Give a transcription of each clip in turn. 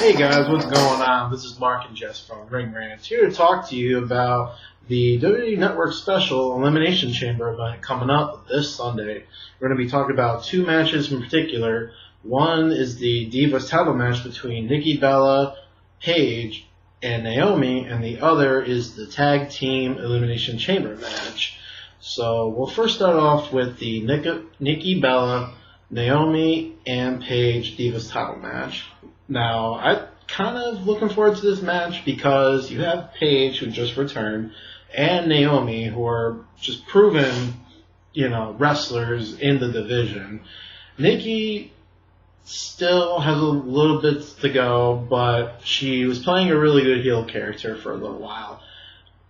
Hey guys, what's going on? This is Mark and Jess from Rants, here to talk to you about the WWE Network special Elimination Chamber event coming up this Sunday. We're going to be talking about two matches in particular. One is the Divas title match between Nikki Bella, Paige, and Naomi, and the other is the Tag Team Elimination Chamber match. So we'll first start off with the Nikki Bella, Naomi, and Paige Divas title match. Now, I'm kind of looking forward to this match because you have Paige, who just returned, and Naomi, who are just proven, wrestlers in the division. Nikki still has a little bit to go, but she was playing a really good heel character for a little while.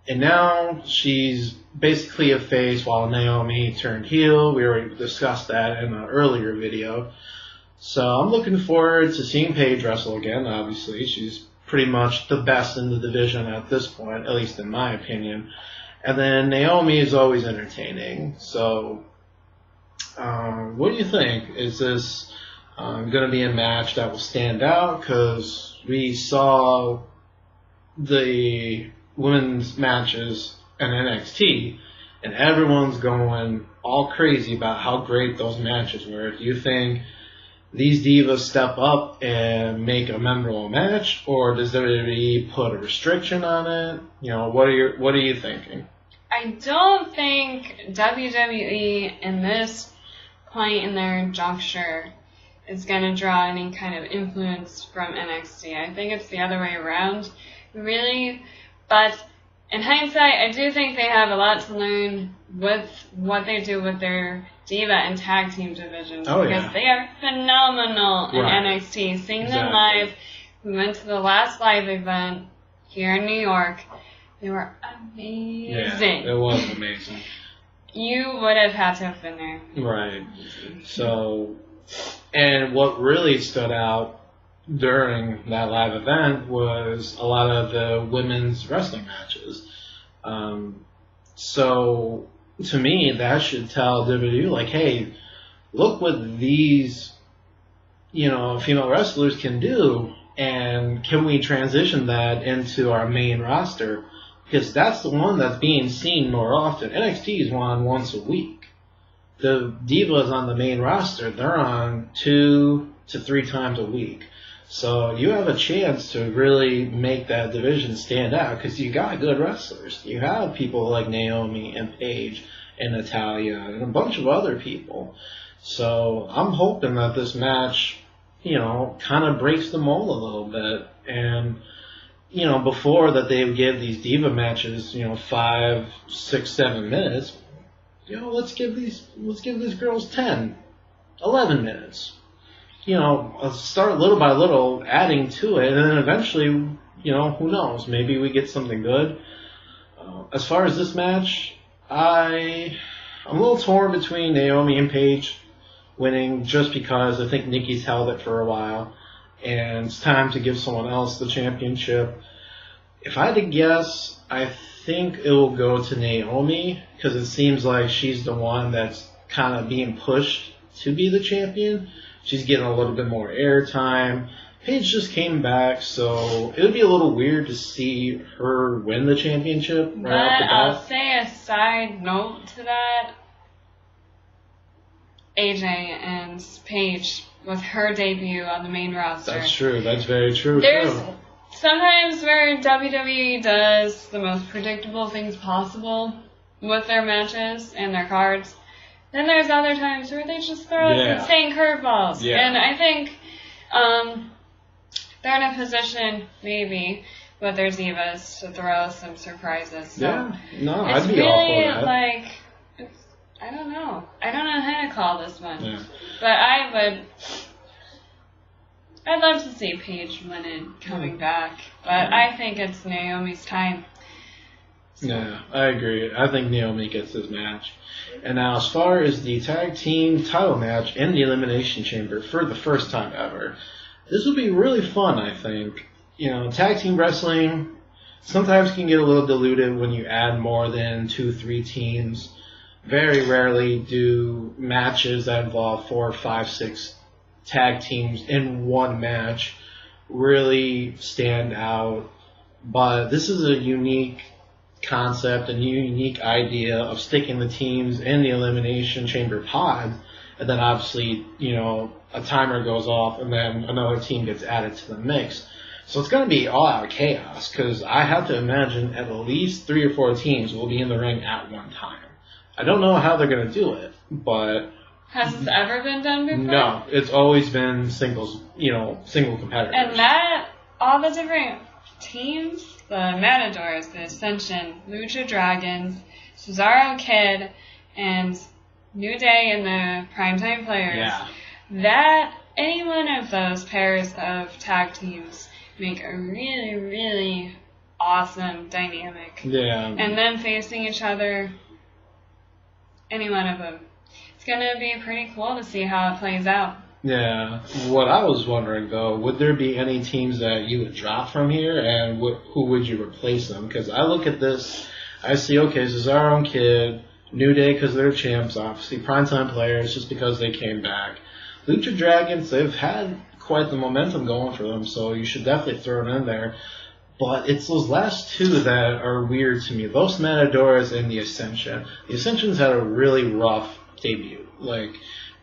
And now she's basically a face while Naomi turned heel. We already discussed that in an earlier video. So I'm looking forward to seeing Paige wrestle again, obviously. She's pretty much the best in the division at this point, at least in my opinion. And then Naomi is always entertaining. So what do you think? Is this going to be a match that will stand out? Because we saw the women's matches in NXT, and everyone's going all crazy about how great those matches were. Do you think these divas step up and make a memorable match, or does WWE put a restriction on it? What are you thinking? I don't think WWE in this point in their juncture is going to draw any kind of influence from NXT. I think it's the other way around, really. But in hindsight, I do think they have a lot to learn with what they do with their Diva and Tag Team divisions. Because they are phenomenal in NXT. Seeing them live, we went to the last live event here in New York. They were amazing. Yeah, it was amazing. You would have had to have been there. Right. So, and what really stood out during that live event was a lot of the women's wrestling matches. So, to me, that should tell WWE, like, hey, look what these, female wrestlers can do, and can we transition that into our main roster? Because that's the one that's being seen more often. NXT is on once a week. The divas on the main roster, they're on 2 to 3 times a week. So you have a chance to really make that division stand out because you got good wrestlers. You have people like Naomi and Paige and Natalia and a bunch of other people. So I'm hoping that this match, kind of breaks the mold a little bit. And, before that they would give these diva matches, 5, 6, 7 minutes, let's give these girls 10, 11 minutes. Start little by little adding to it, and then eventually, who knows, maybe we get something good. As far as this match, I'm a little torn between Naomi and Paige winning just because I think Nikki's held it for a while, and it's time to give someone else the championship. If I had to guess, I think it will go to Naomi because it seems like she's the one that's kind of being pushed to be the champion. She's getting a little bit more airtime. Paige just came back, so it would be a little weird to see her win the championship right off the bat. I'll say a side note to that. AJ and Paige with her debut on the main roster. That's true. That's very true. There's sometimes where WWE does the most predictable things possible with their matches and their cards. Then there's other times where they just throw insane curveballs. Yeah. And I think they're in a position, maybe, with their divas to throw some surprises. So I'd be all for that. Like, I don't know how to call this one. Yeah. But I'd love to see Paige win it coming back. But I think it's Naomi's time. So. Yeah, I agree. I think Naomi gets this match. And now, as far as the tag team title match in the Elimination Chamber for the first time ever, this will be really fun, I think. Tag team wrestling sometimes can get a little diluted when you add more than 2, 3 teams. Very rarely do matches that involve 4, 5, 6 tag teams in one match. really stand out. But this is a unique concept and unique idea of sticking the teams in the Elimination Chamber pod, and then obviously, a timer goes off and then another team gets added to the mix. So it's going to be all out chaos, because I have to imagine at least 3 or 4 teams will be in the ring at one time. I don't know how they're going to do it, but... Has this ever been done before? No, it's always been single competitors. And all the different teams, the Matadors, the Ascension, Lucha Dragons, Cesaro Kid, and New Day and the Primetime Players, that any one of those pairs of tag teams make a really, really awesome dynamic. Yeah. And then facing each other, any one of them. It's going to be pretty cool to see how it plays out. Yeah. What I was wondering, though, would there be any teams that you would drop from here, and who would you replace them? Because I look at this, I see, okay, Cesaro and Kid, New Day because they're champs, obviously, Primetime Players just because they came back. Lucha Dragons, they've had quite the momentum going for them, so you should definitely throw it in there. But it's those last two that are weird to me. Those Matadors and the Ascension. The Ascension's had a really rough debut. Like,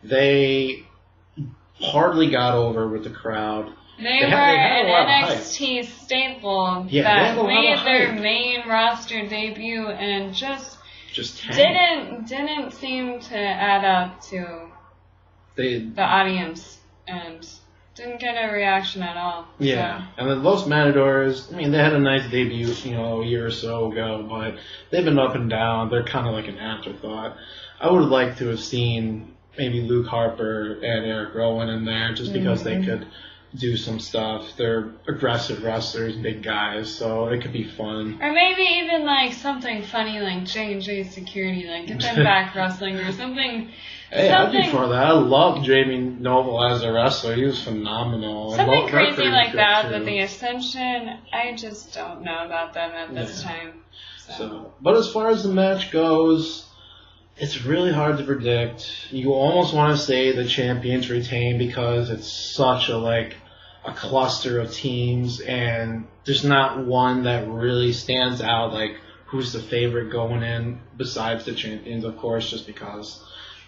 they hardly got over with the crowd. They were an NXT staple that made their main roster debut and just didn't seem to add up to the audience and didn't get a reaction at all. Yeah, so. And the Los Matadors, they had a nice debut, a year or so ago, but they've been up and down. They're kind of like an afterthought. I would like to have seen maybe Luke Harper and Eric Rowan in there just because they could do some stuff. They're aggressive wrestlers, big guys, so it could be fun. Or maybe even like something funny like J&J Security, like get them back wrestling or something. Hey, I'd be for that. I love Jamie Noble as a wrestler. He was phenomenal. Something crazy like that, but the Ascension, I just don't know about them at this time. So, but as far as the match goes, it's really hard to predict. You almost want to say the champions retain because it's such a cluster of teams, and there's not one that really stands out, like who's the favorite going in besides the champions, of course, just because.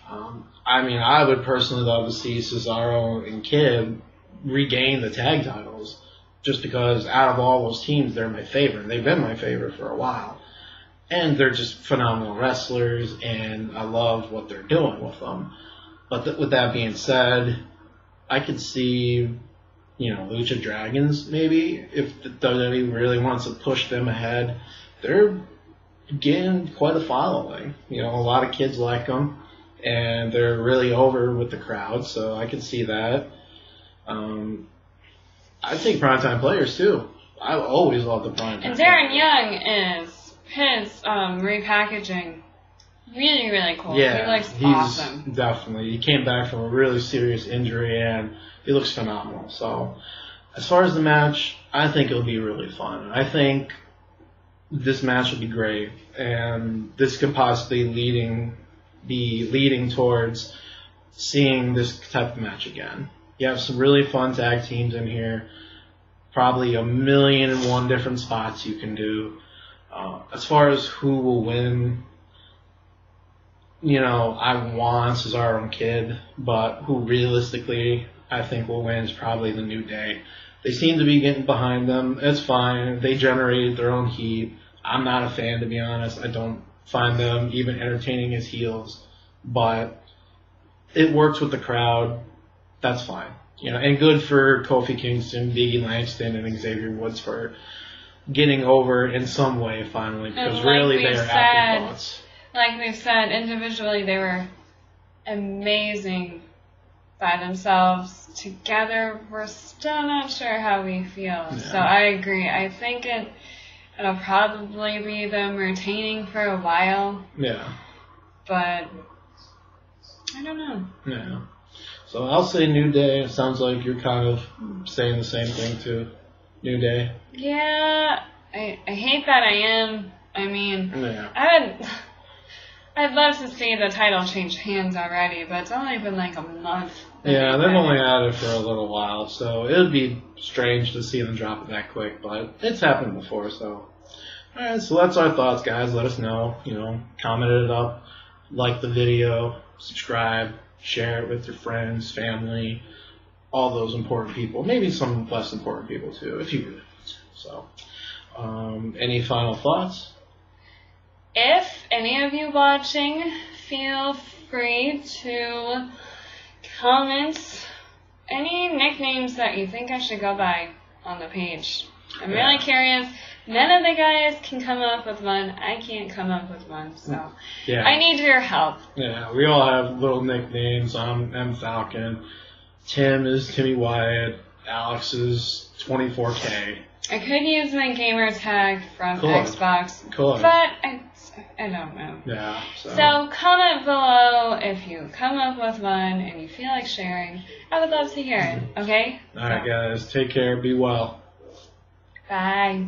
I would personally love to see Cesaro and Kid regain the tag titles, just because out of all those teams, they're my favorite. They've been my favorite for a while. And they're just phenomenal wrestlers, and I love what they're doing with them. But with that being said, I could see, Lucha Dragons maybe, if the WWE really wants to push them ahead. They're getting quite a following. A lot of kids like them, and they're really over with the crowd, so I can see that. I think Primetime Players, too. I always love the Primetime Players. And Darren Young is... His repackaging, really, really cool. Yeah, he looks awesome. Definitely. He came back from a really serious injury, and he looks phenomenal. So, as far as the match, I think it'll be really fun. I think this match will be great, and this could possibly be leading towards seeing this type of match again. You have some really fun tag teams in here, probably 1,000,001 different spots you can do. As far as who will win, I want Cesaro and Kid, but who realistically I think will win is probably the New Day. They seem to be getting behind them. It's fine. They generated their own heat. I'm not a fan, to be honest. I don't find them even entertaining as heels, but it works with the crowd. That's fine. And good for Kofi Kingston, Biggie Langston, and Xavier Woods for getting over in some way finally, because really they are afterthoughts. Like we've said, individually they were amazing by themselves. Together, we're still not sure how we feel. Yeah. So I agree. I think it'll probably be them retaining for a while. Yeah. But I don't know. Yeah. So I'll say New Day. It sounds like you're kind of saying the same thing too. New Day. Yeah, I hate that I am. I'd love to see the title change hands already, but it's only been like a month. Yeah, they've only had it for a little while, so it would be strange to see them drop it that quick, but it's happened before, so. Alright, so that's our thoughts, guys. Let us know. Comment it up, like the video, subscribe, share it with your friends, family, all those important people. Maybe some less important people, too, if you really want to. So, any final thoughts? If any of you watching, feel free to comment any nicknames that you think I should go by on the page. I'm really curious. None of the guys can come up with one. I can't come up with one, so I need your help. Yeah, we all have little nicknames. I'm M Falcon. Tim is Timmy Wyatt. Alex is 24K. I could use my gamer tag from Xbox, but I don't know. Yeah. So comment below if you come up with one and you feel like sharing. I would love to hear it. Okay. All right, guys. Take care. Be well. Bye.